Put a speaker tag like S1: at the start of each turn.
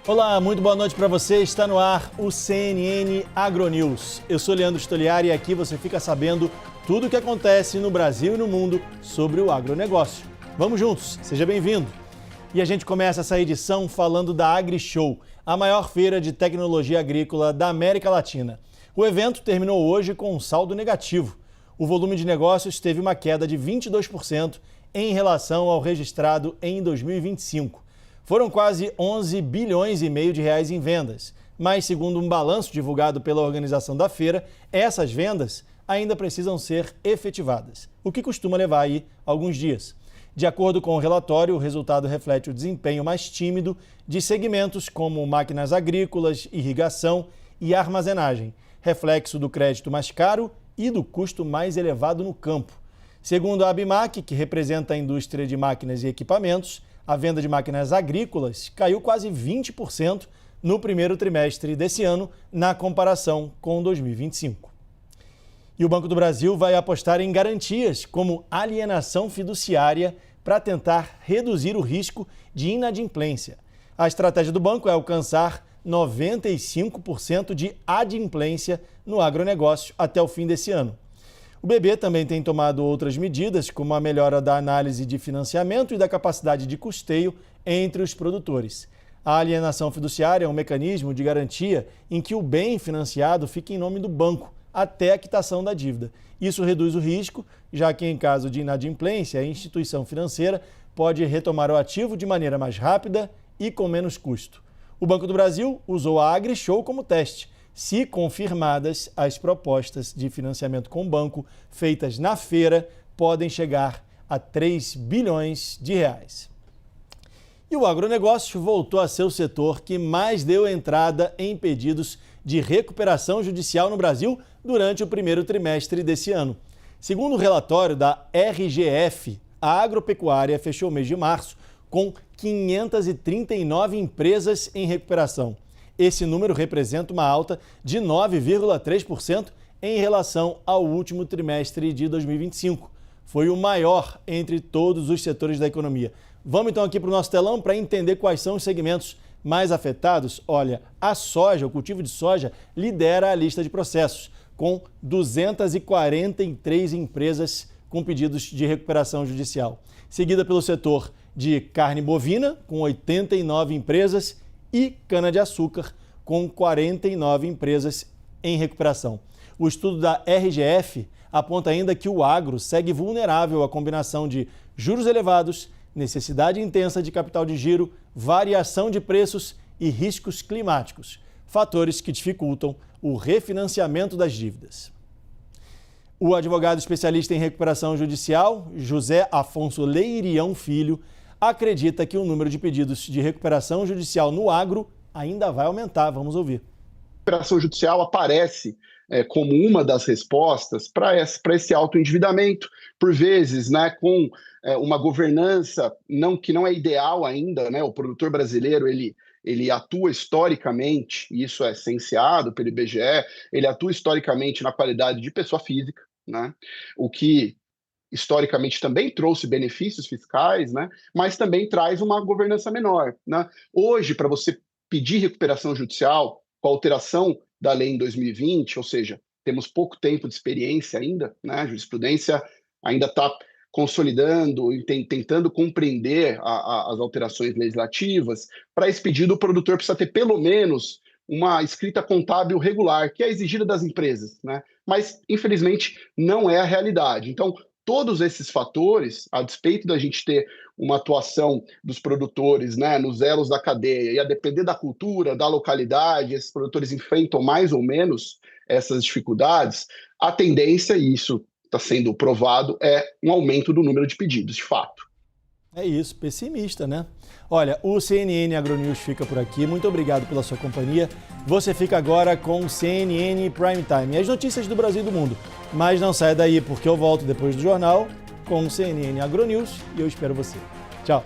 S1: Olá, muito boa noite para você. Está no ar o CNN AgroNews. Eu sou Leandro Stoliari e aqui você fica sabendo tudo o que acontece no Brasil e no mundo sobre o agronegócio. Vamos juntos, seja bem-vindo. E a gente começa essa edição falando da AgriShow, a maior feira de tecnologia agrícola da América Latina. O evento terminou hoje com um saldo negativo. O volume de negócios teve uma queda de 22% em relação ao registrado em 2025. Foram quase 11 bilhões e meio de reais em vendas, mas segundo um balanço divulgado pela organização da feira, essas vendas ainda precisam ser efetivadas, o que costuma levar aí alguns dias. De acordo com o relatório, o resultado reflete o desempenho mais tímido de segmentos como máquinas agrícolas, irrigação e armazenagem, reflexo do crédito mais caro e do custo mais elevado no campo. Segundo a Abimac, que representa a indústria de máquinas e equipamentos, a venda de máquinas agrícolas caiu quase 20% no primeiro trimestre desse ano, na comparação com 2025. E o Banco do Brasil vai apostar em garantias, como alienação fiduciária, para tentar reduzir o risco de inadimplência. A estratégia do banco é alcançar 95% de adimplência no agronegócio até o fim desse ano. O BB também tem tomado outras medidas, como a melhora da análise de financiamento e da capacidade de custeio entre os produtores. A alienação fiduciária é um mecanismo de garantia em que o bem financiado fica em nome do banco até a quitação da dívida. Isso reduz o risco, já que em caso de inadimplência, a instituição financeira pode retomar o ativo de maneira mais rápida e com menos custo. O Banco do Brasil usou a AgriShow como teste. Se confirmadas, as propostas de financiamento com o banco feitas na feira podem chegar a 3 bilhões de reais. E o agronegócio voltou a ser o setor que mais deu entrada em pedidos de recuperação judicial no Brasil durante o primeiro trimestre desse ano. Segundo o relatório da RGF, a agropecuária fechou o mês de março com 539 empresas em recuperação. Esse número representa uma alta de 9,3% em relação ao último trimestre de 2025. Foi o maior entre todos os setores da economia. Vamos então aqui para o nosso telão para entender quais são os segmentos mais afetados. Olha, a soja, o cultivo de soja, lidera a lista de processos, com 243 empresas com pedidos de recuperação judicial. Seguida pelo setor de carne bovina, com 89 empresas, e cana-de-açúcar, com 49 empresas em recuperação. O estudo da RGF aponta ainda que o agro segue vulnerável à combinação de juros elevados, necessidade intensa de capital de giro, variação de preços e riscos climáticos, fatores que dificultam o refinanciamento das dívidas. O advogado especialista em recuperação judicial, José Afonso Leirião Filho, acredita que o número de pedidos de recuperação judicial no agro ainda vai aumentar. Vamos ouvir.
S2: A recuperação judicial aparece como uma das respostas para esse autoendividamento, por vezes, né, com uma governança que não é ideal ainda, né? O produtor brasileiro ele atua historicamente, e isso é censado pelo IBGE, ele atua historicamente na qualidade de pessoa física, né? O que historicamente também trouxe benefícios fiscais, né? Mas também traz uma governança menor, né? Hoje, para você pedir recuperação judicial com a alteração da lei em 2020, ou seja, temos pouco tempo de experiência ainda, né? A jurisprudência ainda está consolidando e tentando compreender as alterações legislativas. Para esse pedido, o produtor precisa ter pelo menos uma escrita contábil regular, que é exigida das empresas, né? Mas, infelizmente, não é a realidade. Então, todos esses fatores, a despeito da gente ter uma atuação dos produtores, né, nos elos da cadeia, e a depender da cultura, da localidade, esses produtores enfrentam mais ou menos essas dificuldades, a tendência, e isso está sendo provado, é um aumento do número de pedidos, de fato.
S1: É isso, pessimista, né? Olha, o CNN AgroNews fica por aqui. Muito obrigado pela sua companhia. Você fica agora com o CNN Prime Time, as notícias do Brasil e do mundo. Mas não saia daí, porque eu volto depois do jornal com o CNN AgroNews e eu espero você. Tchau!